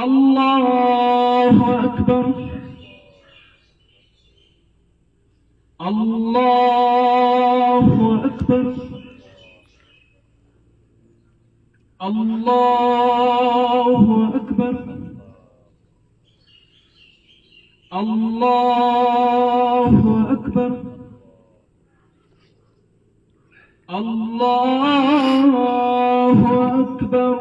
الله أكبر الله أكبر الله أكبر الله أكبر الله أكبر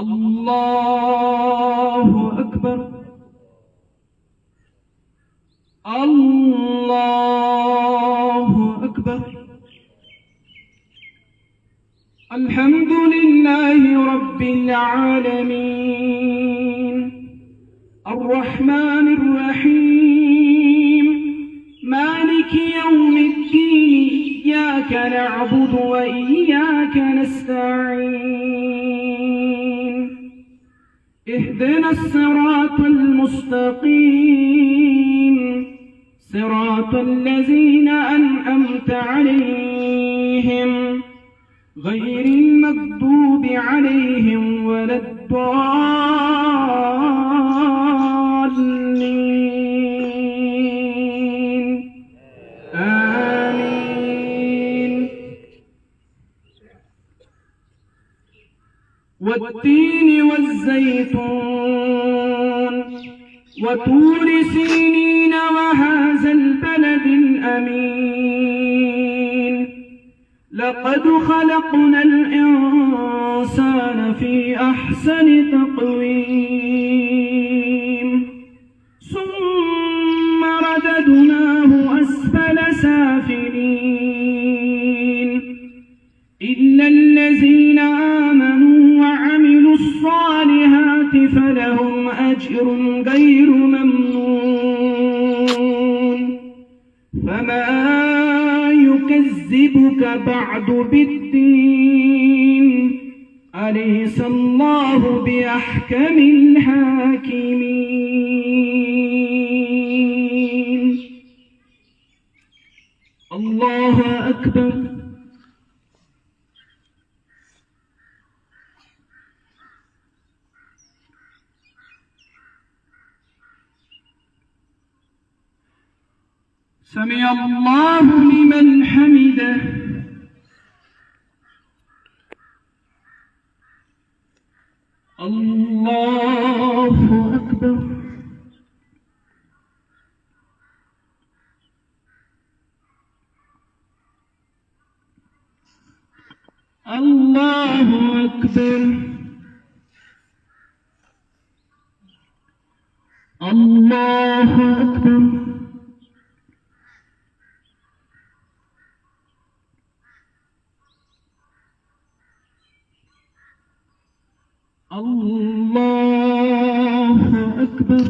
الله أكبر الله أكبر. الحمد لله رب العالمين الرحمن الرحيم مالك يوم الدين إياك نعبد وإياك نستعين اهدنا الصراط المستقيم صراط الذين أنعمت عليهم غير المغضوب عليهم ولا الضالين آمين. والتين والزيتون وطور سينين وهذا البلد الأمين لقد خلقنا الإنسان في أحسن تقويم ثم رددناه أسفل سافلين إلا الذين آمنوا وعملوا الصالحات فلهم أجر غير ممنون. فما يكذبك بعد بالدين أليس الله بأحكم الحاكمين. الله أكبر. سمع الله لمن حمده. الله أكبر. الله أكبر. الله أكبر. الله أكبر.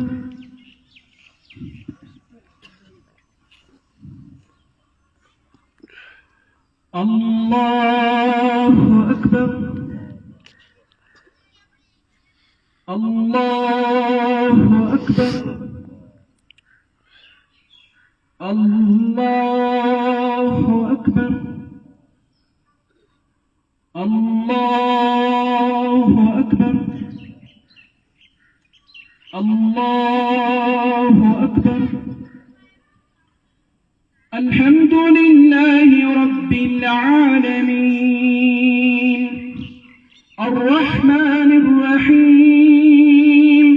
الله أكبر. الله أكبر. الله أكبر. الله أكبر. الله أكبر. الحمد لله رب العالمين الرحمن الرحيم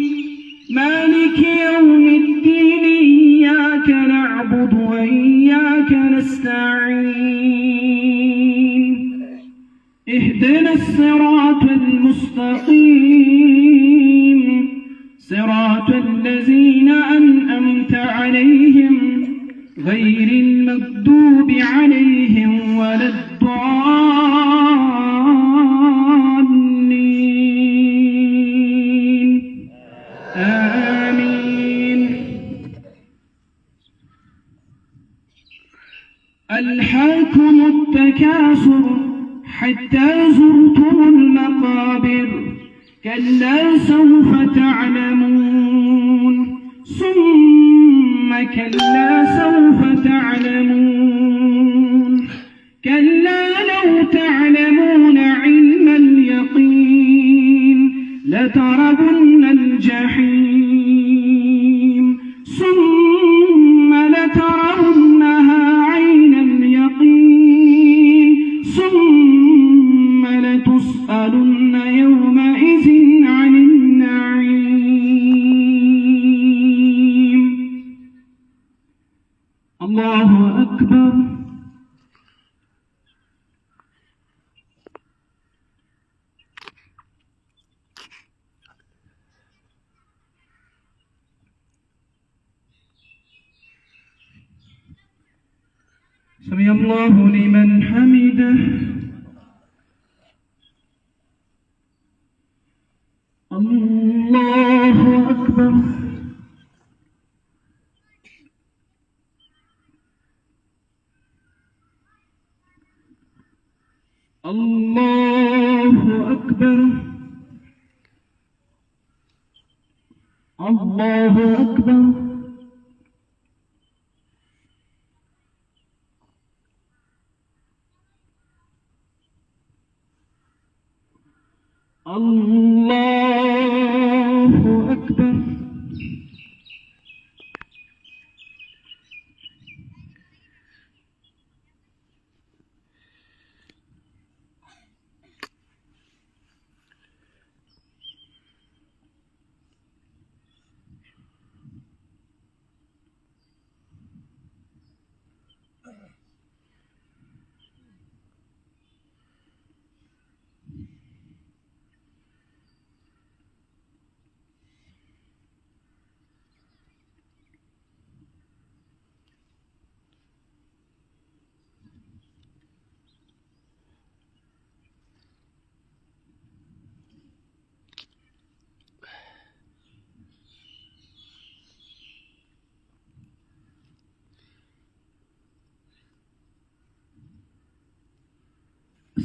مالك يوم الدين إياك نعبد وإياك نستعين اهدنا الصراط المستقيم صراط الذين أنعمت عليهم غير المغضوب عليهم ولا الضالين آمين. ألهاكم التكاثر حتى زرتم المقابر كلا سوف تعلمون ثم كلا سوف تعلمون كلا لو تعلمون علم اليقين أكبر سمع الله لمن حمده الله أكبر الله أكبر الله أكبر الله أكبر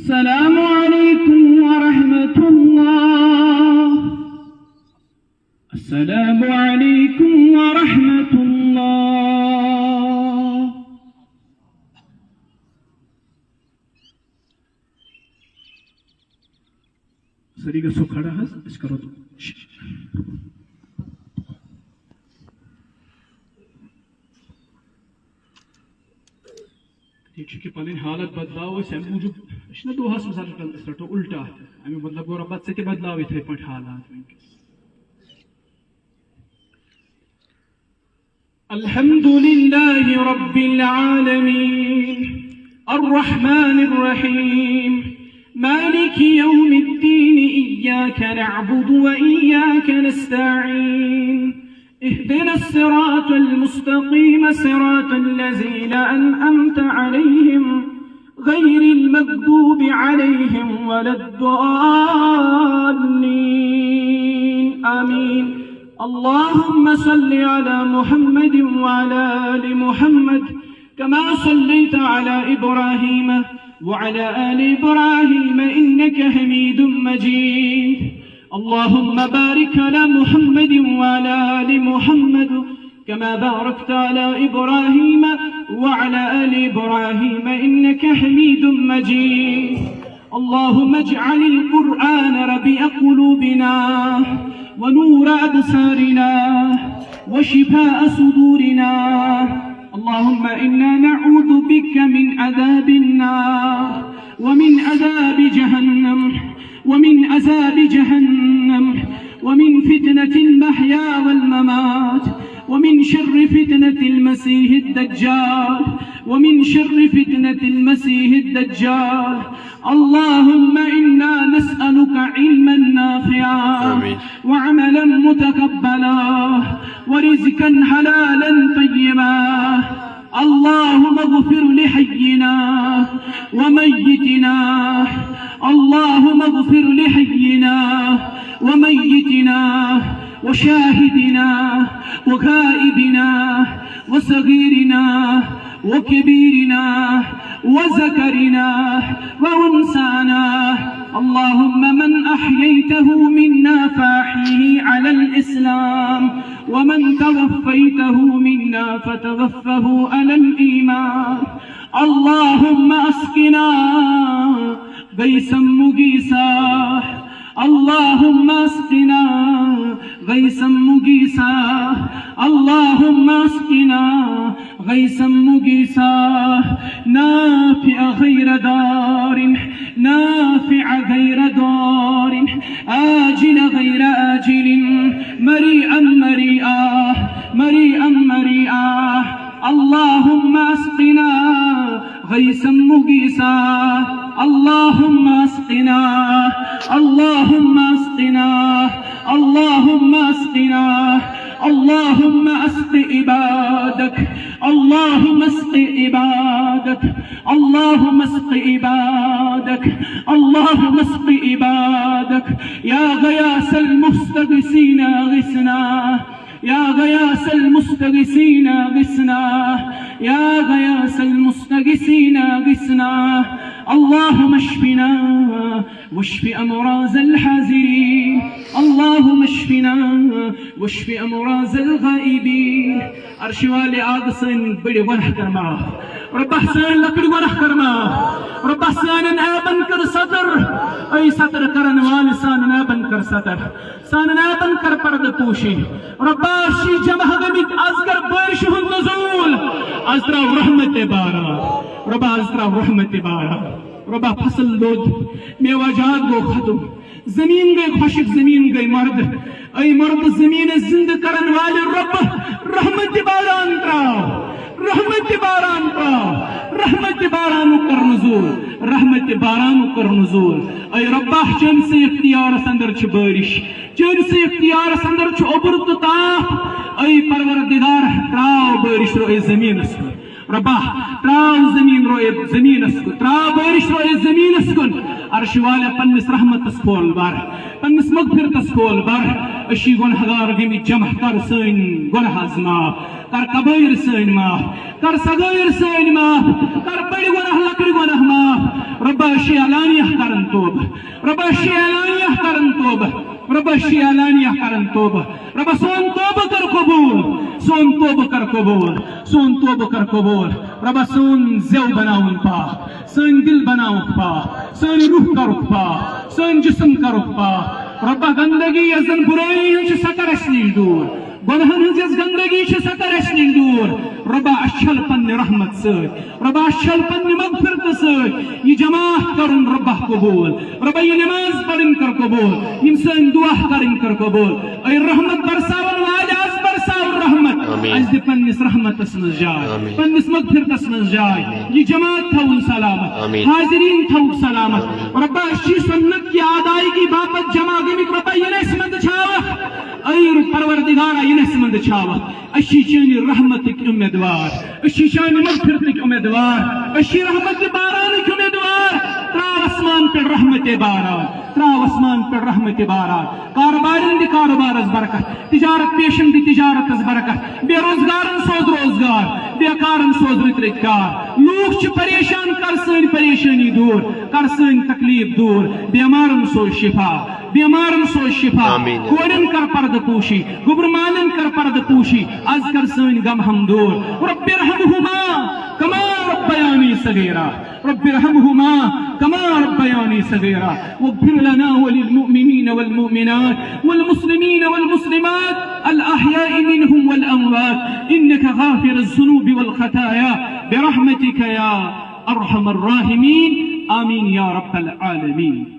السلام عليكم ورحمة الله السلام عليكم ورحمة الله सरीगा सो खड़ा है इसका रो कि पन हालत बदलाव मूजूब दोहस रटो उल्टा अमे मतलब गो रब्बत से बदलाव इथे पे हालात अल्हम्दुलिल्लाहि रब्बिल आलमीन अर्रहमानिर रहीम मालिकि यौमिद्दीन इय्याका नअबुदु व इय्याका नस्तईन اهدنا الصراط المستقيم صراط الذين أنعمت عليهم غير المغضوب عليهم ولا الضالين آمين اللهم صل على محمد وعلى آل محمد كما صليت على إبراهيم وعلى آل إبراهيم إنك حميد مجيد اللهم بارك على محمد وعلى آل محمد كما باركت على إبراهيم وعلى آل إبراهيم إنك حميد مجيد اللهم اجعل القرآن ربيع قلوبنا ونور أبصارنا وشفاء صدورنا اللهم إنا نعوذ بك من عذاب النار ومن عذاب جهنم ومن عذاب جهنم ومن فتنة المحيا والممات ومن شر فتنة المسيح الدجال ومن شر فتنة المسيح الدجال اللهم إنا نسألك علما نافعا وعملا متقبلا ورزقا حلالا طيبا اللهم اغفر لحينا وميتنا اللهم اغفر لحينا وميتنا وشاهدنا وغائبنا وصغيرنا وكبيرنا وذكرنا وأنثانا اللهم من أحييته منا فأحيه على الإسلام ومن توفيته منا فتوفه على الإيمان اللهم أسقنا غيثا مغيثا اللهم اسقنا غيثا مغيثا اللهم اسقنا غيثا مغيثا نافع غير دار نافع غير دار آجل غير آجل مريئا مريئا مريئا مريئا اللهم اسقنا غيثا مغيثا اللهم اسقنا اللهم اسقنا اللهم اسقنا اللهم اسق عبادك اللهم اسق عبادك اللهم اسق عبادك اللهم اسق عبادك يا غياث المستغيثين اغثنا يا غياث المستغيثين اغثنا يا غياث المستغيثين اغثنا اللهم اشفنا واشف امراض الحاضرين اللهم اشفنا واشف امراض الغائبين ارشوالي عاقسن بڑی گناہ کرما رب احسان لکڑ گناہ کرما رب احسان ابن کر ستر اي ستر کرن وال سان ابن کر ستر سان ابن کر پرد پوشی رب اشی جمع گمت ازگر بارش ہن نزول ازرا رحمت بارا رب ازرا رحمت بارا ربا فصل دود میواجات گو ختم زمین گئی خشک زمین گئی مرد اے مرد زمین زند کرن والے رب رحمت باران تراو رحمت باران تراو رحمت باران کر نزول رحمت باران کر نزول اے ربا چن سے اختیار اندر چھ بارش چن سے اختیار اندر چھ اوبر تو تاپ اے پروردگار تراو بارش رو اے زمین اس ربا تراو زمین روئے زمین اسکن تراو بارش روئے زمین اسکن عرش والا پنس رحمت اسکول بار پنس مغفرت اسکول بار اشی گنہگار گمی جمع کر سین گنہ ازما کر کبیر سین ما کر صغیر سین ما کر بڑی گنہ لکڑ گنہ ما ربا اشی علانیہ کرن توب ربا اشی علانیہ کرن توب ربا اشی علانیہ کرن توب ربا سون توب کر قبول سون توب کر قبول سون توب کر قبول ربا سون زیو بناون پا سون دل بناون پا سون روح کرو پا سون جسم کرو پا ربا گندگی ازن برائی ہنچ سکر اسنیش دور گنہن ہنچ گندگی چھ سکر اسنیش دور ربا اشل پن رحمت سوت ربا اشل پن مغفرت سوت یہ جماعت کرن ربا قبول ربا یہ نماز پڑھن کر قبول یہ سن دعا کرن کر قبول اے رحمت برساون والے از برساون رحمت از دی پنس رحمت اسمز جائے پنس مغفرت اسمز جائے یہ جماعت تھون سلامت حاضرین تھون سلامت ربا اشی سنت کی آدائی کی باپت جمع گمک ربا یہ نسمند چھاوہ اے پروردگارہ یہ نسمند چھاوہ اشی چانی رحمت کی امیدوار اشی چانی مغفرت کی امیدوار اشی رحمت باران کی امیدوار تراو اسمان پر رحمت باران تراو اسمان پر رحمت باران کاروبارن دی کاروبار از برکت تجارت پیشن دی تجارت از برکت بے روزگارن سوز روزگار بیکارن سوز رترکار لوگ چھ پریشان کر سن پریشانی دور کر سن تکلیف دور بیمارن سوز شفا بیمارن سوز شفا کورن کر پرد پوشی گبرمانن کر پرد پوشی از کر سن غم ہم دور رب ارحمہما کما ربیانی صغیرا رب ارحمهما كما ربياني صغيرا واغفر لنا وللمؤمنين والمؤمنات والمسلمين والمسلمات الأحياء منهم والأموات إنك غافر الذنوب والخطايا برحمتك يا أرحم الراحمين آمين يا رب العالمين.